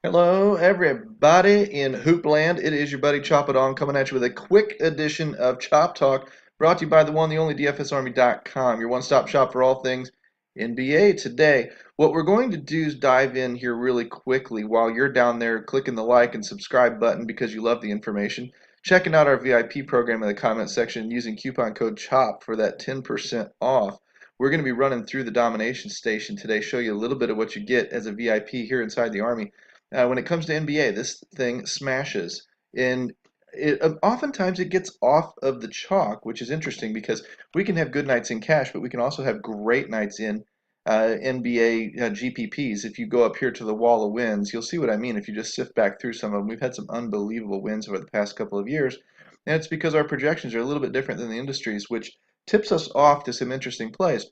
Hello, everybody in Hoopland. It is your buddy Chop It On coming at you with a quick edition of Chop Talk, brought to you by the one, the only DFSArmy.com, your one-stop shop for all things NBA today. What we're going to do is dive in here really quickly while you're down there clicking the like and subscribe button because you love the information, checking out our VIP program in the comment section using coupon code CHOP for that 10% off. We're going to be running through the domination station today, show you a little bit of what you get as a VIP here inside the Army. When it comes to NBA, this thing smashes. And oftentimes it gets off of the chalk, which is interesting because we can have good nights in cash, but we can also have great nights in NBA GPPs. If you go up here to the wall of wins, you'll see what I mean if you just sift back through some of them. We've had some unbelievable wins over the past couple of years, and it's because our projections are a little bit different than the industry's, which tips us off to some interesting plays.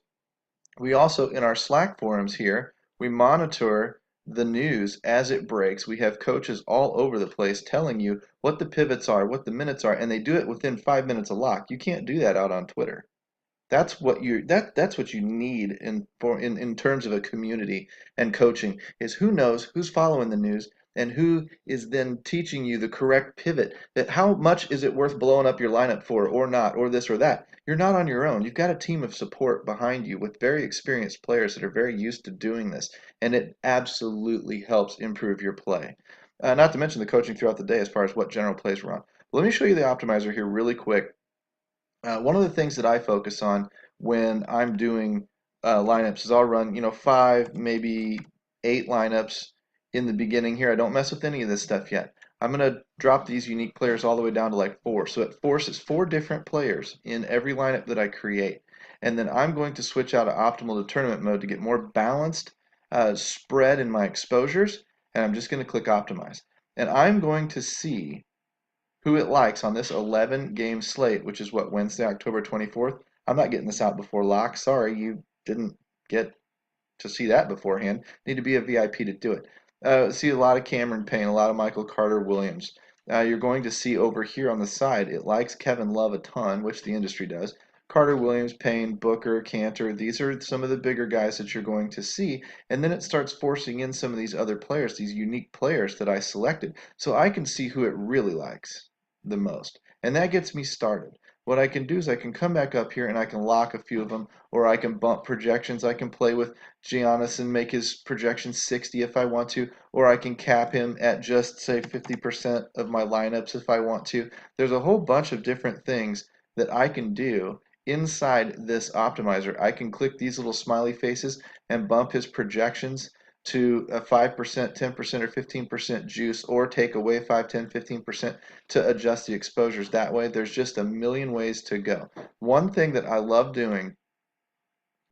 We also, in our Slack forums here, we monitor the news as it breaks. We have coaches all over the place telling you what the pivots are, what the minutes are, and they do it within 5 minutes of lock. You can't do that out on Twitter. That's what you need in terms of a community and coaching is who knows who's following the news and who is then teaching you the correct pivot, that how much is it worth blowing up your lineup for or not, or this or that. You're not on your own. You've got a team of support behind you with very experienced players that are very used to doing this, and it absolutely helps improve your play. Not to mention the coaching throughout the day as far as what general plays we're on. Let me show you the optimizer here really quick. One of the things that I focus on when I'm doing lineups is I'll run, five, maybe eight lineups in the beginning here. I don't mess with any of this stuff yet. I'm going to drop these unique players all the way down to like four. So it forces four different players in every lineup that I create. And then I'm going to switch out of optimal to tournament mode to get more balanced spread in my exposures. And I'm just going to click optimize. And I'm going to see who it likes on this 11 game slate, which is what, Wednesday, October 24th. I'm not getting this out before lock. Sorry, you didn't get to see that beforehand. Need to be a VIP to do it. See a lot of Cameron Payne, a lot of Michael Carter Williams. You're going to see over here on the side, it likes Kevin Love a ton, which the industry does. Carter Williams, Payne, Booker, Cantor, these are some of the bigger guys that you're going to see. And then it starts forcing in some of these other players, these unique players that I selected, so I can see who it really likes the most. And that gets me started. What I can do is I can come back up here and I can lock a few of them, or I can bump projections. I can play with Giannis and make his projection 60 if I want to, or I can cap him at just, say, 50% of my lineups if I want to. There's a whole bunch of different things that I can do inside this optimizer. I can click these little smiley faces and bump his projections to a 5%, 10%, or 15% juice, or take away 5, 10, 15% to adjust the exposures that way. There's just a million ways to go. One thing that I love doing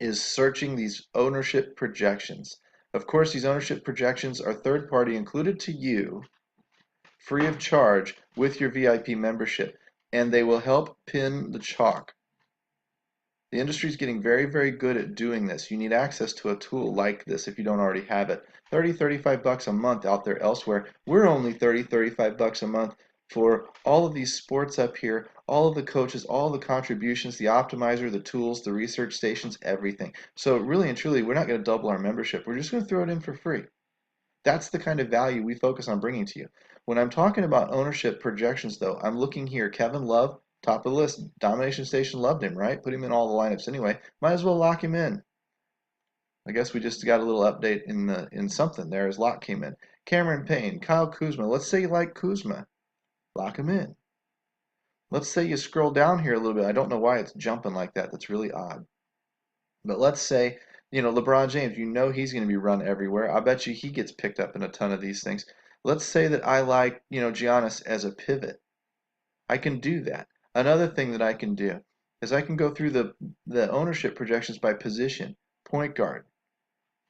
is searching these ownership projections. Of course, these ownership projections are third party included to you free of charge with your VIP membership, and they will help pin the chalk. The industry is getting very, very good at doing this. You need access to a tool like this if you don't already have it. 30, 35 bucks a month out there elsewhere. We're only 30, 35 bucks a month for all of these sports up here, all of the coaches, all of the contributions, the optimizer, the tools, the research stations, everything. So really and truly, we're not going to double our membership. We're just going to throw it in for free. That's the kind of value we focus on bringing to you. When I'm talking about ownership projections, though, I'm looking here. Kevin Love, top of the list. Domination Station loved him, right? Put him in all the lineups anyway. Might as well lock him in. I guess we just got a little update in something there as lock came in. Cameron Payne, Kyle Kuzma. Let's say you like Kuzma. Lock him in. Let's say you scroll down here a little bit. I don't know why it's jumping like that. That's really odd. But let's say, LeBron James, he's going to be run everywhere. I bet you he gets picked up in a ton of these things. Let's say that I like, Giannis as a pivot. I can do that. Another thing that I can do is I can go through the ownership projections by position. Point guard.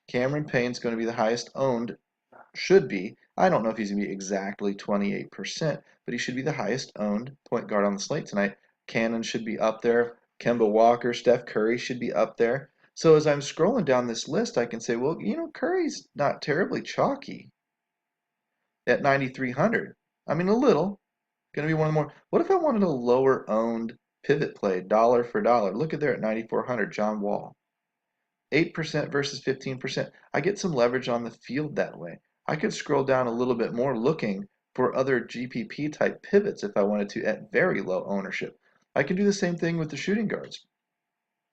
Cameron Payne's going to be the highest owned, should be. I don't know if he's going to be exactly 28%, but he should be the highest owned point guard on the slate tonight. Cannon should be up there. Kemba Walker, Steph Curry should be up there. So as I'm scrolling down this list, I can say, well, Curry's not terribly chalky at 9,300. I mean, a little. Going to be one of the more. What if I wanted a lower owned pivot play, dollar for dollar? Look at there at 9,400, John Wall. 8% versus 15%. I get some leverage on the field that way. I could scroll down a little bit more looking for other GPP type pivots if I wanted to at very low ownership. I can do the same thing with the shooting guards.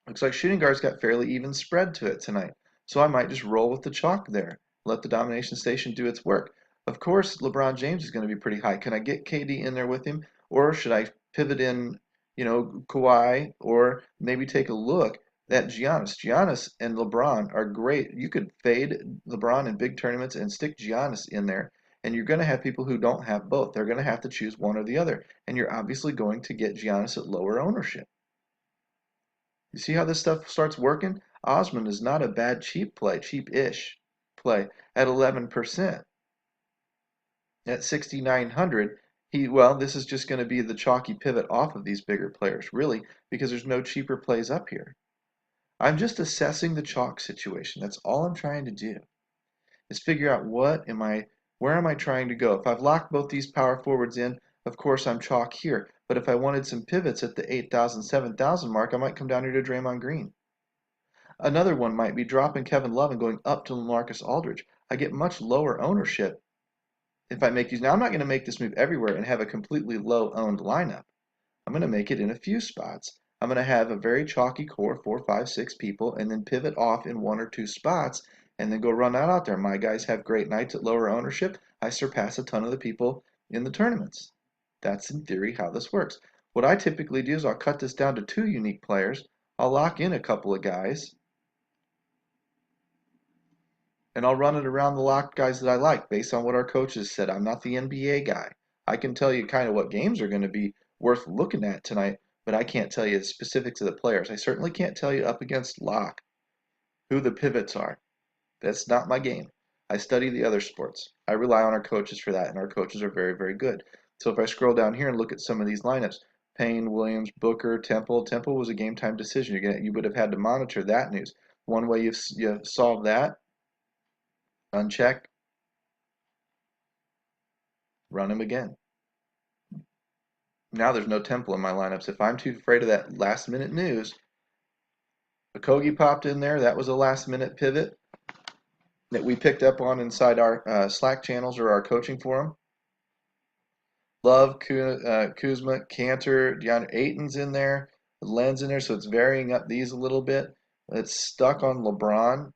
Looks like shooting guards got fairly even spread to it tonight. So I might just roll with the chalk there. Let the domination station do its work. Of course, LeBron James is going to be pretty high. Can I get KD in there with him? Or should I pivot in, Kawhi? Or maybe take a look at Giannis. Giannis and LeBron are great. You could fade LeBron in big tournaments and stick Giannis in there. And you're going to have people who don't have both. They're going to have to choose one or the other. And you're obviously going to get Giannis at lower ownership. You see how this stuff starts working? Osmond is not a bad cheap play, cheap-ish play at 11%. At 6,900, this is just going to be the chalky pivot off of these bigger players, really, because there's no cheaper plays up here. I'm just assessing the chalk situation. That's all I'm trying to do, is figure out where am I trying to go? If I've locked both these power forwards in, of course I'm chalk here. But if I wanted some pivots at the 8,000, 7,000 mark, I might come down here to Draymond Green. Another one might be dropping Kevin Love and going up to LaMarcus Aldridge. I get much lower ownership if I make these. Now, I'm not going to make this move everywhere and have a completely low-owned lineup. I'm going to make it in a few spots. I'm going to have a very chalky core, 4, 5, 6 people, and then pivot off in 1 or 2 spots, and then go run out there. My guys have great nights at lower ownership. I surpass a ton of the people in the tournaments. That's in theory how this works. What I typically do is I'll cut this down to 2 unique players. I'll lock in a couple of guys, and I'll run it around the locked guys that I like based on what our coaches said. I'm not the NBA guy. I can tell you kind of what games are going to be worth looking at tonight, but I can't tell you the specifics of the players. I certainly can't tell you up against lock who the pivots are. That's not my game. I study the other sports. I rely on our coaches for that, and our coaches are very, very good. So if I scroll down here and look at some of these lineups, Payne, Williams, Booker, Temple. Temple was a game time decision. You would have had to monitor that news. One way you solve that, uncheck, run him again. Now there's no Temple in my lineups. If I'm too afraid of that last minute news, Okogie popped in there. That was a last minute pivot that we picked up on inside our Slack channels or our coaching forum. Love, Kuzma, Cantor, DeAndre Ayton's in there, Len's in there, so it's varying up these a little bit. It's stuck on LeBron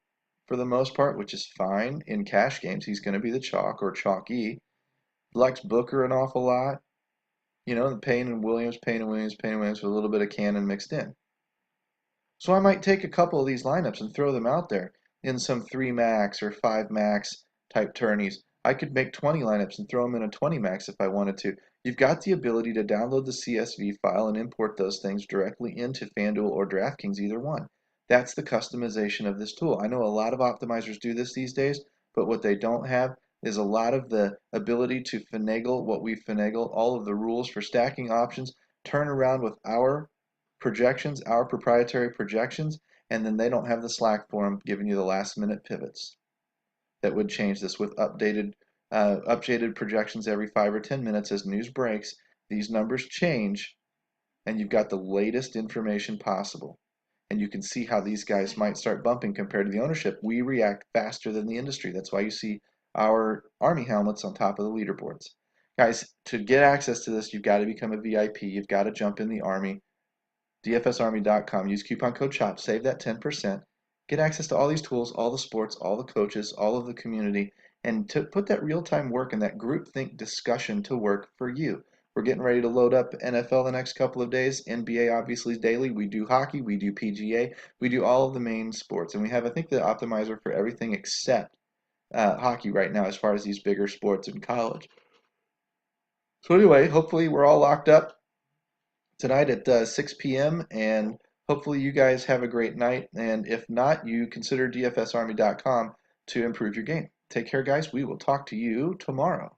for the most part, which is fine. In cash games, he's going to be the chalk or chalky. Likes Booker an awful lot. Payne and Williams, Payne and Williams, Payne and Williams with a little bit of Cannon mixed in. So I might take a couple of these lineups and throw them out there in some 3 max or 5 max type tourneys. I could make 20 lineups and throw them in a 20 max if I wanted to. You've got the ability to download the CSV file and import those things directly into Fanduel or DraftKings, either one. That's the customization of this tool. I know a lot of optimizers do this these days, but what they don't have is a lot of the ability to finagle what we finagle, all of the rules for stacking options, turn around with our projections, our proprietary projections, and then they don't have the Slack forum giving you the last minute pivots that would change this with updated projections every 5 or 10 minutes as news breaks. These numbers change, and you've got the latest information possible. And you can see how these guys might start bumping compared to the ownership. We react faster than the industry. That's why you see our Army helmets on top of the leaderboards. Guys, to get access to this, you've got to become a VIP. You've got to jump in the Army. DFSArmy.com. Use coupon code CHOP. Save that 10%. Get access to all these tools, all the sports, all the coaches, all of the community, and to put that real-time work and that groupthink discussion to work for you. We're getting ready to load up NFL the next couple of days. NBA obviously is daily. We do hockey. We do PGA. We do all of the main sports. And we have, I think, the optimizer for everything except hockey right now as far as these bigger sports in college. So anyway, hopefully we're all locked up tonight at 6 p.m. and hopefully you guys have a great night. And if not, you consider DFSArmy.com to improve your game. Take care, guys. We will talk to you tomorrow.